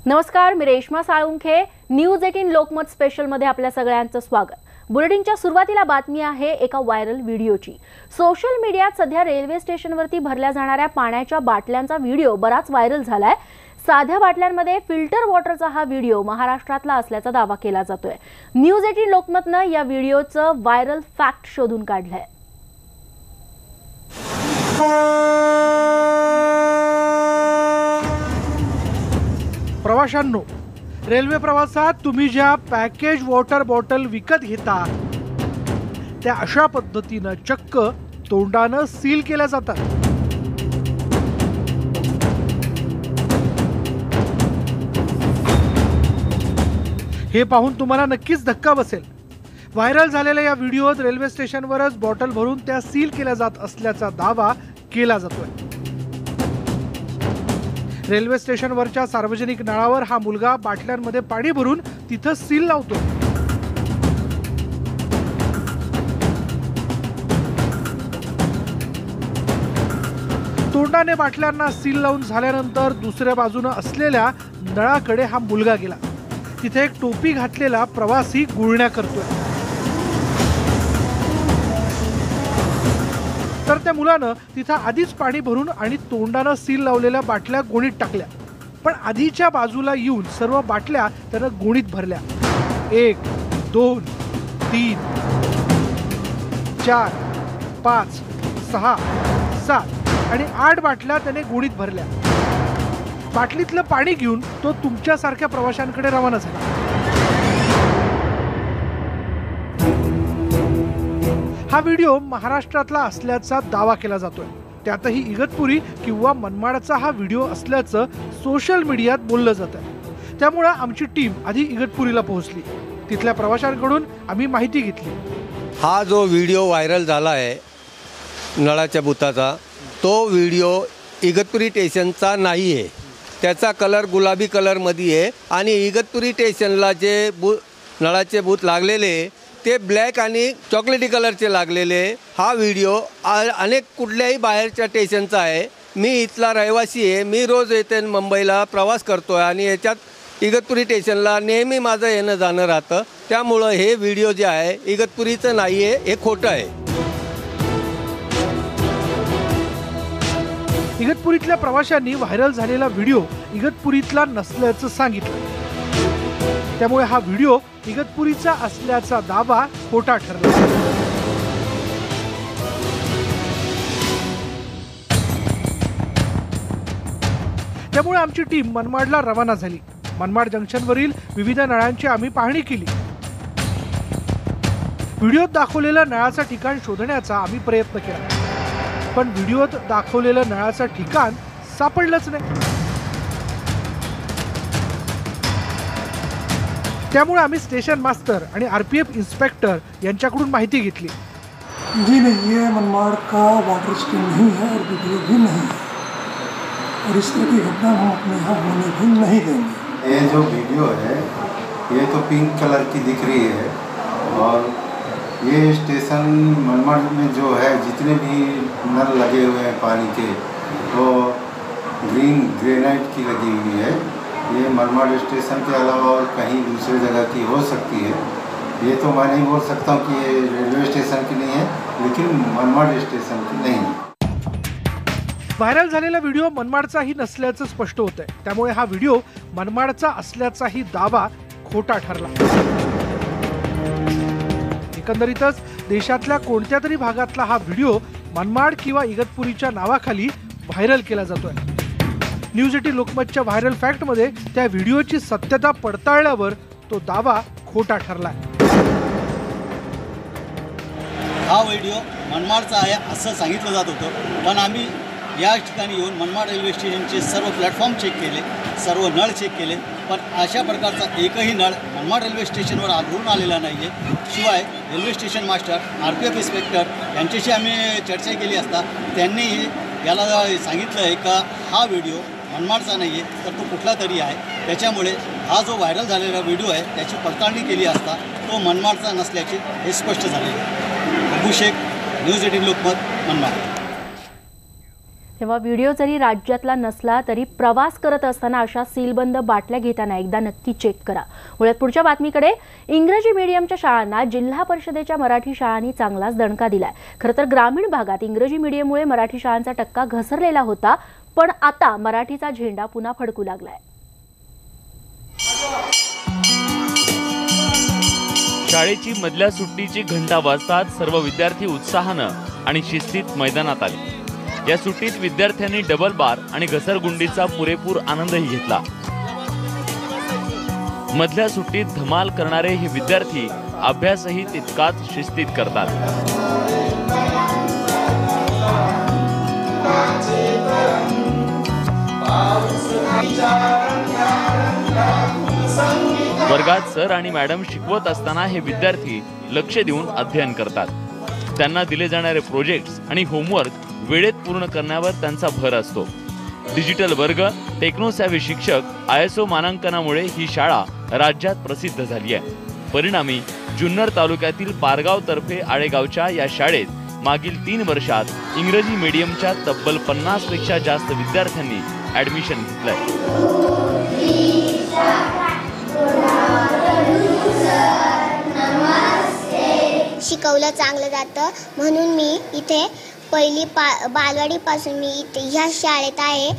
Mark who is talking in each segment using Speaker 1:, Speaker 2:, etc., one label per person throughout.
Speaker 1: नमस्कार, मी Reshma Salunkhe. News 18 Lokmat special मध्ये आपल्या सगळ्यांचं स्वागत. बुलेटिनच्या सुरुवातीला बातमी आहे एका व्हायरल व्हिडिओची. सोशल मीडियात सध्या रेल्वे स्टेशनवरती भरल्या जाणाऱ्या पाण्याच्या बाटल्यांचा व्हिडिओ बराच व्हायरल झालाय. साध्या बाटल्यांमध्ये फिल्टर वॉटरचा हा व्हिडिओ महाराष्ट्रातला असल्याचा दावा केला जातोय. न्यूज 18 लोकमतनं या व्हिडिओचं व्हायरल फॅक्ट शोधून काढलंय.
Speaker 2: प्रवाशांनो, रेल्वे प्रवासात तुम्ही ज्या पॅकेज वॉटर बॉटल विकत घेता त्या अशा पद्धतीनं चक्क तोंडानं सील केल्या जातात. हे पाहून तुम्हाला नक्कीच धक्का बसेल. व्हायरल झालेल्या या व्हिडिओत रेल्वे स्टेशनवरच बॉटल भरून त्या सील केल्या जात असल्याचा दावा केला जातोय. रेल्वे स्टेशनवरच्या सार्वजनिक नळावर हा मुलगा बाटल्यांमध्ये पाणी भरून तिथं सील लावतो. तोंडाने बाटल्यांना सील लावून झाल्यानंतर दुसऱ्या बाजूने असलेल्या नळाकडे हा मुलगा गेला. तिथे एक टोपी घातलेला प्रवासी गुळण्या करतोय. तर त्या मुलानं तिथं आधीच पाणी भरून आणि तोंडानं सील लावलेल्या बाटल्या गोणीत टाकल्या. पण आधीच्या बाजूला येऊन सर्व बाटल्या त्यानं गोणीत भरल्या. 1, 2, 3, 4, 5, 6, 7 आणि 8 बाटल्या त्याने गोणीत भरल्या. बाटलीतलं पाणी घेऊन तो तुमच्यासारख्या प्रवाशांकडे रवाना झाला. हा व्हिडिओ महाराष्ट्रातला असल्याचा दावा केला जातोय. त्यातही इगतपुरी किंवा मनमाडचा हा व्हिडिओ असल्याचं सोशल मीडियात बोललं जात आहे. त्यामुळे आमची टीम आधी इगतपुरीला पोहोचली. तिथल्या प्रवाशांकडून आम्ही माहिती घेतली.
Speaker 3: हा जो व्हिडिओ व्हायरल झाला आहे नळाच्या बुताचा, तो व्हिडिओ इगतपुरी स्टेशनचा नाही आहे. त्याचा कलर गुलाबी कलरमध्ये आहे आणि इगतपुरी स्टेशनला जे नळाचे बूथ लागलेले ते ब्लॅक आणि चॉकलेटी कलरचे लागलेले. हा व्हिडिओ अनेक कुठल्याही बाहेरच्या स्टेशनचा आहे. मी इथला रहिवासी आहे. मी रोज येते मुंबईला प्रवास करतो आहे आणि याच्यात इगतपुरी स्टेशनला नेहमी माझं येणं जाणं राहतं. त्यामुळं हे व्हिडिओ जे आहे इगतपुरीचं नाही आहे, हे खोटं आहे.
Speaker 2: इगतपुरीतल्या प्रवाशांनी व्हायरल झालेला व्हिडिओ इगतपुरीतला नसल्याचं सांगितलं. त्यामुळे हा व्हिडिओ इगतपुरीचा असल्याचा दावा खोटा ठरला. त्यामुळे आमची टीम मनमाडला रवाना झाली. मनमाड जंक्शनवरील विविध नळांची आम्ही पाहणी केली. व्हिडिओत दाखवलेलं नळाचं ठिकाण शोधण्याचा आम्ही प्रयत्न केला, पण व्हिडिओत दाखवलेलं नळाचं ठिकाण सापडलंच नाही. त्यामुळे आम्ही स्टेशन मास्टर आणि आरपीएफ इंस्पेक्टर यांच्याकडून माहिती घेतली.
Speaker 4: जी नहीं, ये मनमाड़ का वाटर स्कीम नहीं है और वीडियो भी नहीं है और इस तरह की घटना हम अपने यहाँ होने भी नहीं देंगे.
Speaker 5: ये जो वीडियो है ये तो पिंक कलर की दिख रही है और ये स्टेशन मनमाड़ में जो है जितने भी नल लगे हुए हैं पानी के वो ग्रीन ग्रेनाइट की लगी हुई है. ये मनमाड़ स्टेशन के अलावा और कहीं दूसरी जगह की हो सकती है. ये तो मैं नहीं बोल सकता हूँ कि ये रेलवे स्टेशन की नहीं है, लेकिन मनमाड़ स्टेशन की नहीं है.
Speaker 2: व्हायरल झालेला व्हिडिओ मनमाडचाही नसल्याचं स्पष्ट होतंय. त्यामुळे हा व्हिडिओ मनमाडचा असल्याचाही दावा खोटा ठरला. एकंदरीतच देशातल्या कोणत्या तरी भागातला हा व्हिडिओ मनमाड किंवा इगतपुरीच्या नावाखाली व्हायरल केला जातोय. न्यूज 18 लोकमतच्या व्हायरल फॅक्टमध्ये त्या व्हिडिओची सत्यता पडताळल्यावर तो दावा खोटा ठरलाय.
Speaker 6: हा व्हिडिओ मनमाडचा आहे असं सांगितलं जात होतं, पण आम्ही या ठिकाणी येऊन मनमाड रेल्वे स्टेशनचे सर्व प्लॅटफॉर्म चेक केले, सर्व नळ चेक केले, पण अशा प्रकारचा एकही नळ मनमाड रेल्वे स्टेशनवर आढळून आलेला नाही आहे. शिवाय railway station master, RPF inspector यांच्याशी आम्ही चर्चा केली असता त्यांनी याला सांगितलं आहे का हा व्हिडिओ मनमाडचा नाही आहे तर तो कुठला तरी आहे. त्याच्यामुळे हा जो व्हायरल झालेला व्हिडिओ आहे त्याची पडताळणी केली असता तो मनमाडचा नसल्याचे हे स्पष्ट झाले आहे. अबू शेख, न्यूज 18 लोकमत, मनमाड.
Speaker 1: तेव्हा व्हिडिओ जरी राज्यातला नसला तरी प्रवास करत असताना अशा सीलबंद बाटल्या घेताना एकदा नक्की चेक करा. वळत पुढच्या बातमीकडे. इंग्रजी मीडियमच्या शाळांना जिल्हा परिषदेच्या मराठी शाळांनी चांगलाच दणका दिलाय. खरं तर ग्रामीण भागात इंग्रजी मीडियममुळे मराठी शाळांचा टक्का घसरलेला होता, पण आता मराठीचा झेंडा पुन्हा फडकू लागलाय.
Speaker 7: शाळेची मधल्या सुट्टीची घंटा वाजताच सर्व विद्यार्थी उत्साहानं आणि शिस्तीत मैदानात आले. या सुट्टीत विद्यार्थ्यांनी डबल बार आणि घसरगुंडीचा पुरेपूर आनंदही घेतला. मधल्या सुट्टीत धमाल करणारे हे विद्यार्थी अभ्यासही तितकाच शिस्तीत करतात. वर्गात सर आणि मॅडम शिकवत असताना हे विद्यार्थी लक्ष देऊन अध्ययन करतात. त्यांना दिले जाणारे प्रोजेक्ट्स आणि होमवर्क वेळेत पूर्ण करण्यावर त्यांचा भर असतो. डिजिटल वर्ग, टेक्नो सॅव्ही शिक्षक, ISO मानांकनामुळे ही शाळा राज्यात प्रसिद्ध झाली आहे. परिणामी जुन्नर तालुक्यातील पारगाव तर्फे आळेगावच्या या शाळेत मागील 3 वर्षात इंग्रजी मीडियमच्या तब्बल 50 पेक्षा जास्त विद्यार्थ्यांनी ऍडमिशन घेतलंय.
Speaker 8: शिकवलं चांगलं जातं म्हणून मी इथे बालवाडीपासून मी इथे ह्या शाळेत आहे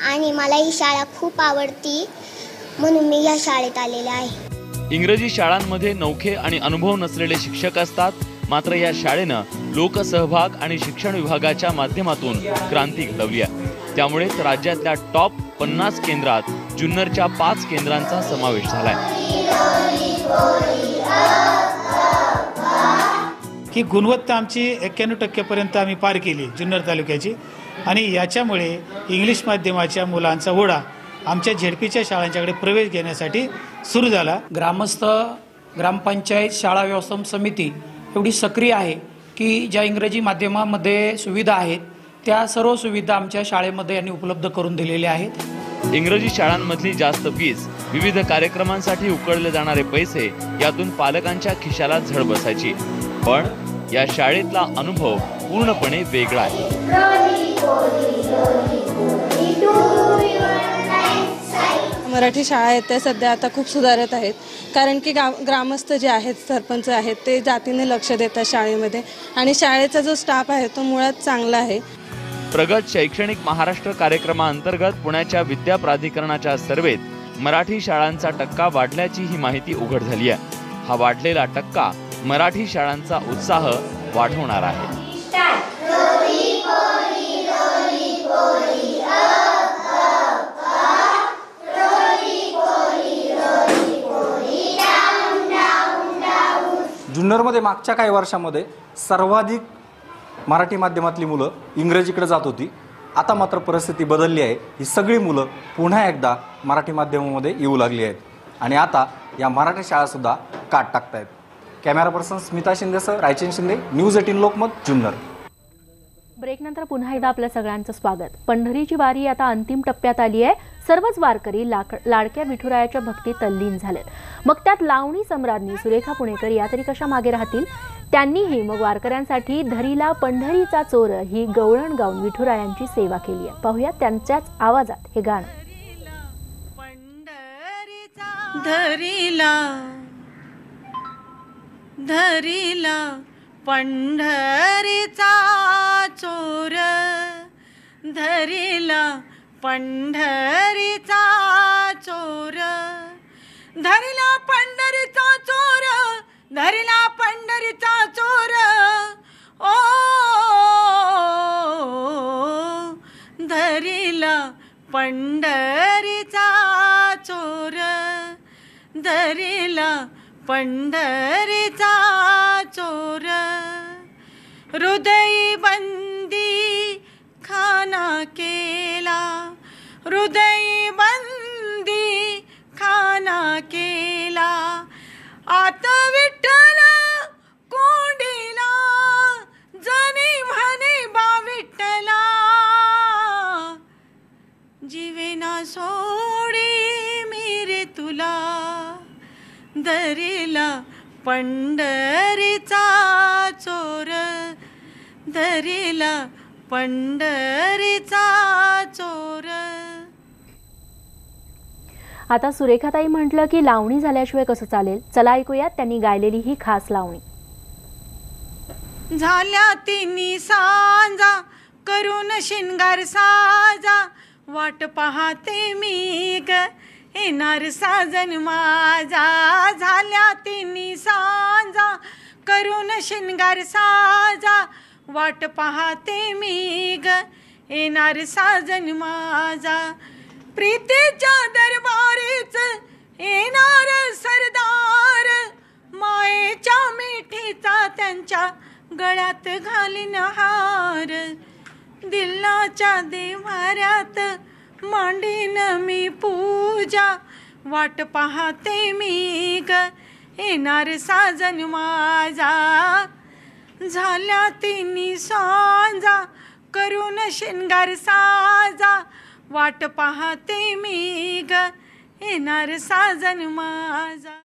Speaker 8: आणि मला ही शाळा खूप आवडती म्हणून मी ह्या शाळेत आलेले आहे.
Speaker 7: इंग्रजी शाळांमध्ये नौखे आणि अनुभव नसलेले शिक्षक असतात. मात्र या शाळेनं लोकसहभाग आणि शिक्षण विभागाच्या माध्यमातून क्रांती घडवली आहे. त्यामुळेच राज्यातल्या टॉप 50 केंद्रात जुन्नरच्या 5 केंद्रांचा समावेश झालाय.
Speaker 9: ही गुणवत्ता आमची 91% आम्ही पार केली जुन्नर तालुक्याची आणि याच्यामुळे इंग्लिश माध्यमाच्या मुलांचा ओढा आमच्या झेडपीच्या शाळांच्याकडे प्रवेश घेण्यासाठी सुरू झाला.
Speaker 10: ग्रामस्थ, ग्रामपंचायत, शाळा व्यवस्थापन समिती एवढी सक्रिय आहे की ज्या इंग्रजी माध्यमामध्ये सुविधा आहेत त्या सर्व सुविधा आमच्या शाळेमध्ये यांनी उपलब्ध करून दिलेल्या आहेत.
Speaker 7: इंग्रजी शाळांमधली जास्त फीस, विविध कार्यक्रमांसाठी उकळले जाणारे पैसे यातून पालकांच्या खिशाला झळ बसायची. पण या शाळेतला अनुभव पूर्णपणे वेगळा आहे.
Speaker 11: मराठी शाळा आहेत त्या सध्या आता खूप सुधारत आहेत, कारण की ग्रामस्थ जे आहेत, सरपंच आहेत, ते जातीने लक्ष देतात शाळेमध्ये आणि शाळेचा जो स्टाफ आहे तो मुळात चांगला आहे.
Speaker 7: प्रगत शैक्षणिक महाराष्ट्र कार्यक्रमाअंतर्गत पुण्याच्या विद्या प्राधिकरणाच्या सर्वेत मराठी शाळांचा टक्का वाढल्याची ही माहिती उघड झाली आहे. हा वाढलेला टक्का मराठी शाळांचा उत्साह वाढवणार आहे.
Speaker 12: जुन्नरमध्ये मागच्या काही वर्षामध्ये सर्वाधिक मराठी माध्यमातली मुलं इंग्रजीकडे जात होती. आता मात्र परिस्थिती बदलली आहे. ही सगळी मुलं पुन्हा एकदा मराठी माध्यमामध्ये येऊ लागली आहेत आणि आता या मराठी शाळासुद्धा काट टाकतायत. कॅमेरा पर्सन स्मिता शिंदेसह रायचंद शिंदे, न्यूज 18 लोकमत, जुन्नर.
Speaker 1: ब्रेकनंतर पुन्हा एकदा आपल्या सगळ्यांचं स्वागत. पंढरीची वारी आता अंतिम टप्प्यात आली आहे. सर्वच वारकरी लाडक्या विठुरायाच्या भक्तीत तल्लीन झालेत. मग त्यात लावणी सम्राज्ञी सुरेखा पुणेकर या तरी कशा मागे राहतील? त्यांनीही मग वारकऱ्यांसाठी धरीला पंढरीचा चोर ही गवळण गाऊन विठुरायांची सेवा केली आहे. पाहूया त्यांच्याच आवाजात हे गाणं.
Speaker 13: धरीला धरीला पंढरीचा चोर, धरीला पंढरीचा चोर, धरीला पंढरीचा चोर, धरीला पंढरीचा चोर. ओ धरीला पंढरीचा चोर, धरीला पंढरीचा चोर. हृदयी बंदी खाना केला, हृदयी बंदी खाना केला. आत विठ्ठल कोंडीला, जनी म्हणे बा विठ्ठला. जीवेना सोडी मी रे तुला, धरीला पंढरीचा चोर, धरीला पंढरीचा चोर.
Speaker 1: आता सुरेखाताई म्हटलं की लावणी झाल्याशिवाय कसं चालेल. चला ऐकूयात त्यांनी गायलेली ही खास लावणी.
Speaker 13: झाल्या तिन्ही सांजा करून शिंगार साजा, वाट पाहते मी ग येणार साजन माझा. झाल्या तिन्ही सांजा करून शिंगार साजा, वाट पाहते मी ग येणार साजन माझा. प्रीतीच्या दरबारीच येणार सरदार, मायेच्या मिठीचा त्यांच्या गळ्यात घालीन हार. दिलाच्या देव्हाऱ्यात मांडीन मी पूजा, वाट पाहते मी ग येणार साजन माझा. झाल्या तिन्ही सांजा करून शिंगार साजा, वाट पाहते मी ग येणार साजन माझा.